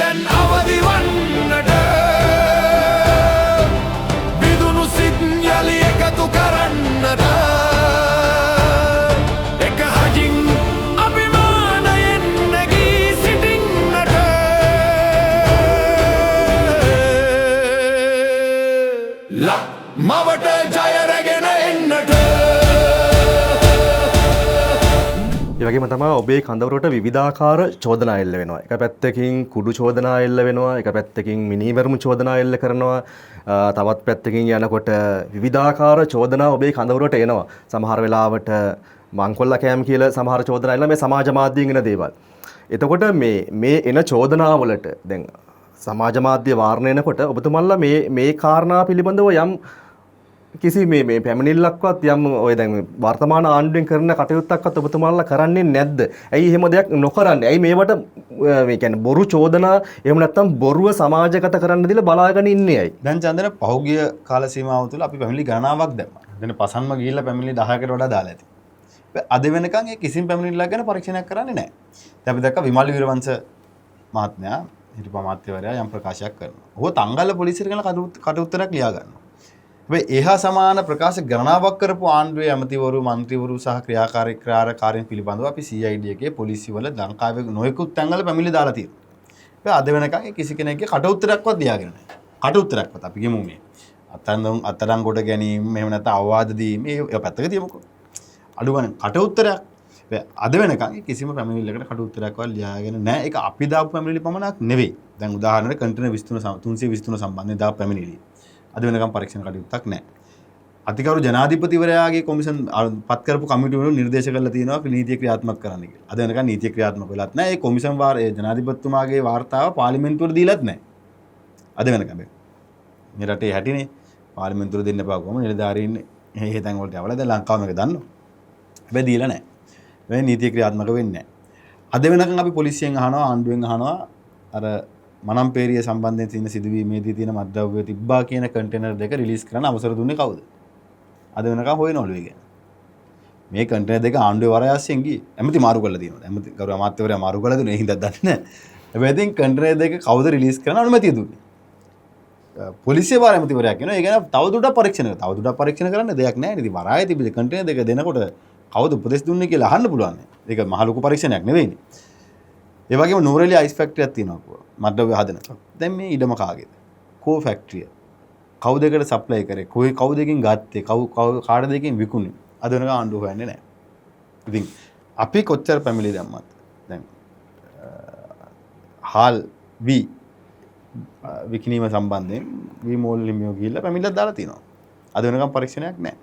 දැන් අවදි වන්නට විදුණු සිත් යලි එකතු කරන්නට එක හජින් අභිමානයෙන් නැගී සිටින්නට මවට ජය රැගෙන එන්නට. ඒ වගේම තමයි ඔබේ කඳවුරට විවිධාකාර චෝදනා එල්ල වෙනවා. එක පැත්තකින් කුඩු චෝදනා එල්ල වෙනවා, එක පැත්තකින් මිනිවරුම් චෝදනා එල්ල කරනවා, තවත් පැත්තකින් යනකොට විවිධාකාර චෝදනා ඔබේ කඳවුරට එනවා. සමහර වෙලාවට මංකොල්ලා කෑම් කියලා සමහර චෝදනා එනවා මේ සමාජ මාධ්‍යයෙන් එන දේවල්. එතකොට මේ එන චෝදනාවලට දැන් සමාජ මාධ්‍ය වාරණය වෙනකොට ඔබතුමන්ලා මේ කාරණා පිළිබඳව යම් කිසි මේ පැමිණිල්ලක්වත් යම් ඔය දැන් වර්තමාන ආණ්ඩුවෙන් කරන කටයුත්තක්වත් ඔබතුමාලා කරන්නේ නැද්ද? ඇයි එහෙම දෙයක් නොකරන්නේ? ඇයි මේවට මේ කියන්නේ බොරු චෝදනා එහෙම නැත්නම් බොරුව සමාජගත කරන්න දීලා බලාගෙන ඉන්නේ ඇයි? දැන් චන්දන පහුගිය කාල සීමාව තුළ අපි පැමිණිලි ගණනාවක් දැම්මා. දැන් පසන්ම ගිහිල්ලා පැමිණිලි 10කට වඩා දාලා ඇති. අද වෙනකන් ඒ කිසිම පැමිණිල්ලක් ගැන පරීක්ෂණයක් කරන්නේ නැහැ. දැන් අපි දැක්ක විමල් වීරවංශ මහත්මයා හිටපු අමාත්‍යවරයා යම් ප්‍රකාශයක් කරනවා. ඔහු තංගල්ල පොලිසියට ගැන කටඋත්තරයක් ලියා ගන්නවා. එහා සමාන ප්‍රකාශ ගණනාවක් කරපු ආණ්ඩුවේ ඇමතිවරු මන්ත්‍රීවරු සහ ක්‍රියාකාරීන් පිළිබඳව අපි CID එකේ පොලිසිය වල ලංකාවේ නොයෙකුත් තැන්වල පැමිණිලි දාලා තියෙනවා. අද වෙනකන් කිසි කෙනෙක්ගේ කටඋත්තරයක්වත් ලියාගෙන නැහැ. කටඋත්තරයක්වත් අපි ගමු මේ අත්අඩංගුවට කොට ගැනීම එහෙම නැත්නම් අවවාද දීම මේ පැත්තක තියමුකෝ. අඩු ගන්න කටඋත්තරයක් අද වෙනකන් කිසිම පැමිණිල්ලකට කටඋත්තරයක්වත් ලියාගෙන නැහැ. ඒක අපි දාපු පැමිණිලි පමණක් නෙවෙයි. දැන් උදාහරණයක් කන්ටේනර් 323 සම්බන්ධයෙන් දාපු පැමිණිලි අද වෙනකම් පරීක්ෂණ කටයුත්තක් නැහැ. අතිගරු ජනාධිපතිවරයාගේ කොමිෂන් පත් කරපු කමිටුව වල නිර්දේශ කරලා තියෙනවා අපි නීතිය ක්‍රියාත්මක කරන්න කියලා. අද වෙනකම් නීතිය ක්‍රියාත්මක වෙලත් නැහැ. ඒ කොමිෂන් ජනාධිපතිතුමාගේ වාර්තාව පාර්ලිමේන්තුවට දීලත් නැහැ. අද වෙනකම් මේ රටේ හැටිනේ පාර්ලිමේන්තුවට දෙන්න එපා කොහොම නිලධාරීන් මේ තැන් වලට යවලා දැන් ලංකාව මේක දන්නවා. හැබැයි දීලා නැහැ. මේ නීතිය ක්‍රියාත්මක වෙන්නේ නැහැ. අද වෙනකම් අපි පොලිසියෙන් අහනවා ආණ්ඩුවෙන් අහනවා අර මනම්පේරිය සම්බන්ධයෙන් තියෙන සිදුවීමේදී තියෙන මත්ද්‍රව්‍ය තිබ්බා කියන කන්ටේනර් දෙක රිලීස් කරන්න අවසර දුන්නේ කවුද? අද වෙනකම් හොයනවලු ඒක. මේ කන්ටේනර් දෙක ආණ්ඩුවේ වරයාස්සෙන් ගියේ. ඇමති මාරු කරලා තියෙනවා. ඇමති ගරු අමාත්‍යවරයා මාරු කරලා දුන්නේ. ඒ හින්දා දන්නේ නැහැ. හැබැයි ඉතින් කන්ටේනර් දෙක කවුද රිලීස් කරන්න අනුමැතිය දුන්නේ? පොලිසිය වාර ඇමතිවරයා කියනවා. ඒ ගැන තවදුරටත් පරීක්ෂණ කරන්න දෙයක් නැහැ නේද? වරායේ තිබිච්ච කන්ටේනර් දෙක දෙනකොට කවුද උපදෙස් දුන්නේ කියලා අහන්න පුළුවන්. ඒක මහ ලොකු පරීක්ෂණයක් නෙවෙයිනේ. ඒ වගේම නූරෙලි අයිස් ෆැක්ටරියක් තියෙනවා. මත්ද්‍රව්‍ය හදන. දැන් මේ ඉඩම කාගේද? කෝ ෆැක්ටරිය. කවුද ඒකට සප්ලයි කරේ? කවුද එකකින් ගත්තේ? කාටද එකකින් විකුණේ? අද වෙනකන් ආණ්ඩුව හොයන්නේ නැහැ. ඉතින් අපි කොච්චර පැමිණිලි දැම්මත් දැන් හාල් විකිණීම සම්බන්ධයෙන් විමෝල් හිමියෝ ගිහිල්ලා පැමිණිලක් දාලා තියෙනවා. අද වෙනකන් පරීක්ෂණයක් නැහැ.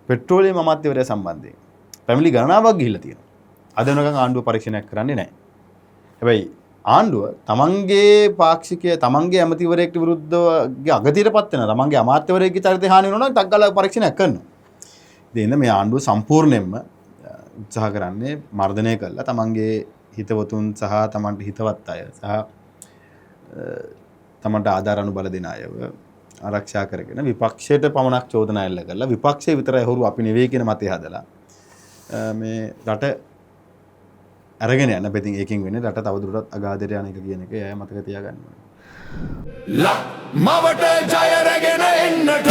පෙට්‍රෝලියම් අමාත්‍යවරයා සම්බන්ධයෙන් පැමිණිලි ගණනාවක් ගිහිල්ලා තියෙනවා. අද වෙනකන් ආණ්ඩුව පරීක්ෂණයක් කරන්නේ නැහැ. හැබැයි ආණ්ඩුව තමන්ගේ පාක්ෂිකය තමන්ගේ ඇමතිවරයෙක්ට විරුද්ධව අගතියටපත් වෙනවා. තමන්ගේ අමාත්‍යවරයෙක්ගේ චරිතය හානි වෙනවා නම් ටග්ගල පරීක්ෂණයක් කරනවා. ඉතින් මේ ආණ්ඩුව සම්පූර්ණයෙන්ම උත්සාහ කරන්නේ මර්ධනය කළා තමන්ගේ හිතවතුන් සහ තමන්ට හිතවත් අය සහ තමන්ට ආධාර අනුබල දෙන අයව ආරක්ෂා කරගෙන විපක්ෂයට පමණක් චෝදනා එල්ල කරලා විපක්ෂය විතරයි හොරු අපි නෙවෙයි කියන මතය හදලා මේ රට අරගෙන යන බෙදින් එකකින් වෙන්නේ රට තවදුරටත් අගාධයට යන එක කියන එක එයා මතක තියාගන්න ඕනේ. මවට ජය රැගෙන එන්නට